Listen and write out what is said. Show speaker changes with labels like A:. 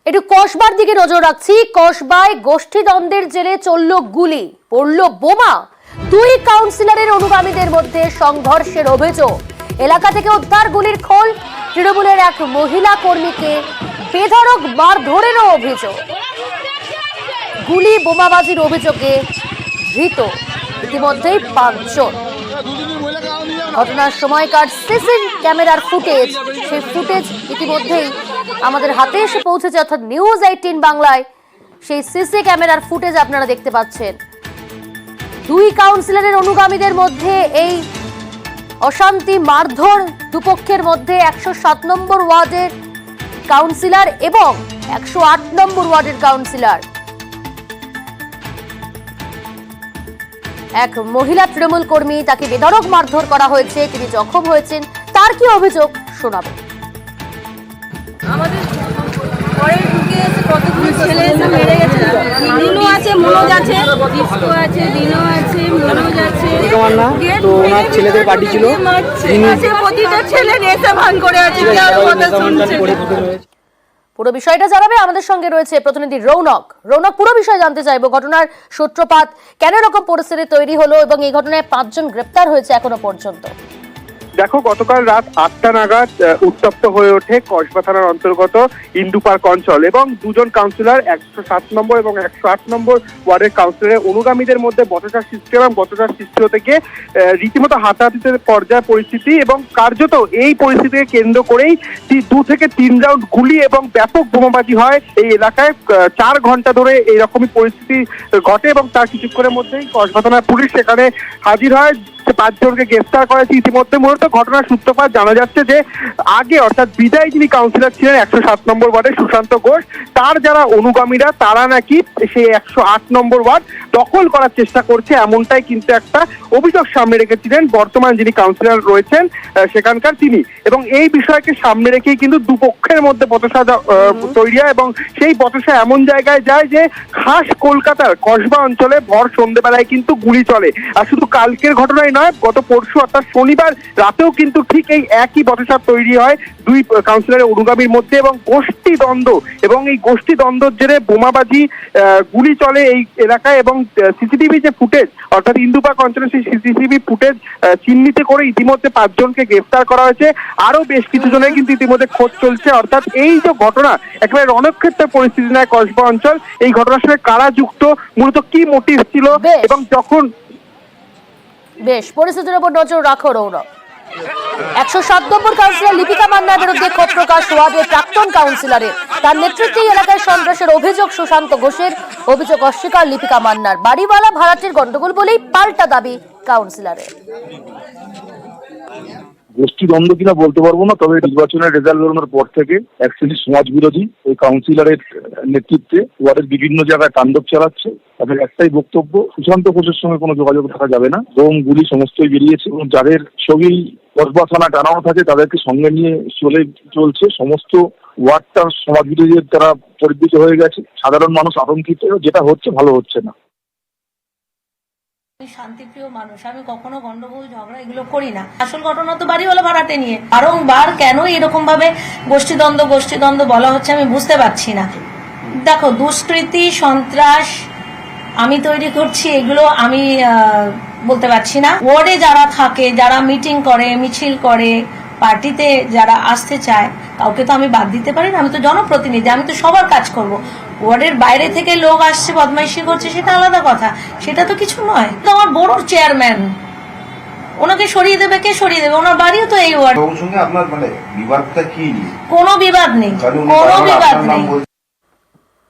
A: একটু কসবার দিকে নজর রাখছি। কসবায় গোষ্ঠীদ্বন্দ্বের জেরে চলল গুলি, পড়ল বোমা, দুই কাউন্সিলরের অনুগামীদের মধ্যে সংঘর্ষের অভিযোগ। এলাকা থেকে উদ্ধার গুলির খোল, তৃণমূলের এক মহিলা কর্মীকে বেধড়ক মারধরেরও অভিযোগ। গুলি বোমাবাজির অভিযোগে ধৃত ইতিমধ্যেই 5 জন। ঘটনার সময়কার সিসি ক্যামেরার ফুটেজ, সেই ফুটেজ ইতিমধ্যেই আমাদের হাতে এসে পৌঁছেছে, অর্থাৎ নিউজ 18 বাংলায় সেই সিসি ক্যামেরার ফুটেজ আপনারা দেখতে পাচ্ছেন। দুই কাউন্সিলরের অনুগামীদের মধ্যে এই অশান্তি, মারধর দুপক্ষের মধ্যে 107 নম্বর ওয়ার্ডের কাউন্সিলর এবং 108 নম্বর ওয়ার্ডের কাউন্সিলর। এক মহিলা তৃণমূল কর্মী, তাকে বেধড়ক মারধর করা হয়েছে, তিনি জখম হয়েছেন। তার কি অভিযোগ শোনাবো।
B: আমাদের ঘরে ঢুকে এসে কতগুলো ছেলে এসে মেরে গেছে। দিনও আছে, মনোজ আছে, ডিস্কো আছে, দিনও আছে, মনোজ আছে।
C: তো ওনার ছেলেদের পার্টি ছিল,
B: প্রতিটা ছেলে এসে ভান করে আছে।
A: পুরো বিষয়টা জানাবে আমাদের সঙ্গে রয়েছে প্রতিনিধি রৌনক। রৌনক, পুরো বিষয় জানতে চাইবো, ঘটনার সূত্রপাত, কেন এরকম পরিস্থিতি তৈরি হলো এবং এই ঘটনায় 5 জন গ্রেপ্তার হয়েছে এখনো পর্যন্ত।
D: দেখো, গতকাল রাত 8টা নাগাদ উত্তপ্ত হয়ে ওঠে কসবা থানার অন্তর্গত ইন্দু পার্ক অঞ্চল এবং দুজন কাউন্সিলর 107 নম্বর এবং 108 নম্বর ওয়ার্ডের কাউন্সিলরের অনুগামীদের মধ্যে বচসার সৃষ্টি এবং বচসার সৃষ্টি হতে গিয়ে রীতিমতো হাতাহাতিতে পর্যায়ে পরিস্থিতি এবং কার্যত এই পরিস্থিতিকে কেন্দ্র করেই 2 থেকে 3 রাউন্ড গুলি এবং ব্যাপক বোমাবাজি হয় এই এলাকায়। 4 ঘন্টা ধরে এইরকমই পরিস্থিতি ঘটে এবং তার কিছুক্ষণের মধ্যেই কসবা থানার পুলিশ সেখানে হাজির হয়। 5 জনকে গ্রেফতার করেছে ইতিমধ্যে। মূলত ঘটনার সূত্রপাত জানা যাচ্ছে যে আগে, অর্থাৎ বিদায় যিনি কাউন্সিলর ছিলেন 107 নম্বর ওয়ার্ডে সুশান্ত ঘোষ, তার যারা অনুগামীরা তারা নাকি সেই 108 নম্বর ওয়ার্ড দখল করার চেষ্টা করছে, এমনটাই কিন্তু একটা অভিযোগ সামনে রেখেছিলেন বর্তমান যিনি কাউন্সিলর রয়েছেন সেখানকার তিনি। এবং এই বিষয়কে সামনে রেখেই কিন্তু দুপক্ষের মধ্যে বচসা তৈরি হয় এবং সেই বচসা এমন জায়গায় যায় যে খাস কলকাতার কসবা অঞ্চলে ভর সন্ধ্যেবেলায় কিন্তু গুলি চলে। আর শুধু কালকের ঘটনাই নয়, গত পরশু অর্থাৎ শনিবার রাতেও কিন্তু ঠিক এই একই বচসা তৈরি হয় দুই কাউন্সিলরের অনুগামীর মধ্যে এবং গোষ্ঠী দ্বন্দ্ব, এবং এই গোষ্ঠী দ্বন্দ্বের জেরে বোমাবাজি, গুলি চলে এই এলাকায়। এবং সিসিটিভি যে ফুটেজ, অর্থাৎ ইন্দু পার্ক অঞ্চলের সেই সিসিটিভি ফুটেজ চিহ্নিত করে ইতিমধ্যে 5 জনকে গ্রেফতার করা হয়েছে। আরো বেশ কিছু জনের কিন্তু ইতিমধ্যে খোঁজ চলছে। অর্থাৎ এই যে ঘটনা, একেবারে রণক্ষেত্রের পরিস্থিতি নেয় কসবা অঞ্চল। এই ঘটনার সঙ্গে কারা যুক্ত, মূলত কি মোটিভ ছিল এবং যখন
A: বেশ পরিস্থিতির উপর নজর রাখো রৌনক। 107 নম্বর কাউন্সিলর লিপিকা মান্নার বিরুদ্ধে ক্ষোভ প্রকাশ ওয়ার্ডের প্রাক্তন কাউন্সিলরের। তার নেতৃত্বে এলাকায় সন্ত্রাসের অভিযোগ সুশান্ত ঘোষের। অভিযোগ অস্বীকার লিপিকা মান্নার। বাড়িওয়ালা ভাড়াটির গন্ডগোল বলেই পাল্টা দাবি কাউন্সিলরের।
E: গোষ্ঠী দ্বন্দ্ব কিনা বলতে পারবো না, তবে নির্বাচনের রেজাল্ট বেরোনোর পর থেকে এক শ্রেণী সমাজ বিরোধী ওই কাউন্সিলরের নেতৃত্বে ওয়ার্ডের বিভিন্ন জায়গায় তাণ্ডব চালাচ্ছে। তাদের একটাই বক্তব্য, সুশান্ত ঘোষের সঙ্গে কোনো যোগাযোগ থাকা যাবে না। বোম গুলি সমস্তই বেরিয়েছে এবং যাদের ছবি কসবা থানা টানানো থাকে তাদেরকে সঙ্গে নিয়ে চলছে। সমস্ত ওয়ার্ডটা সমাজ বিরোধীদের দ্বারা পরিবৃত হয়ে গেছে। সাধারণ মানুষ আতঙ্কিত, যেটা হচ্ছে ভালো হচ্ছে না।
B: শান্তিপ্রিয় মানুষ, আমি কখনো গন্ডগোল ঝগড়া এগুলো করি না। আসল ঘটনা তো বাড়িওয়ালা ভাড়াটে নিয়ে। বারংবার কেন এরকম ভাবে গোষ্ঠীদ্বন্দ্ব বলা হচ্ছে আমি বুঝতে পারছি না। দেখো, দুষ্কৃতি, সন্ত্রাস আমি তৈরি করছি, এগুলো আমি বলতে পারছি না। ওয়ার্ডে যারা থাকে, যারা মিটিং করে, মিছিল করে, পার্টিতে যারা আসতে চায়, কাউকে তো আমি বাদ দিতে পারি না। আমি তো জনপ্রতিনিধি, আমি তো সবার কাজ করব। ওয়ার্ডের বাইরে থেকে লোক আসছে, বদমাইশি করছে, সেটা আলাদা কথা, সেটা তো কিছু নয়। তো আমার বড় চেয়ারম্যান, ওনাকে সরিয়ে দেবে, কে সরিয়ে দেবে? ওনার বাড়িও তো এই ওয়ার্ড।
F: আপনার মানে বিবাদটা কি?
B: কোনো বিবাদ নেই, কোনো বিবাদ নেই।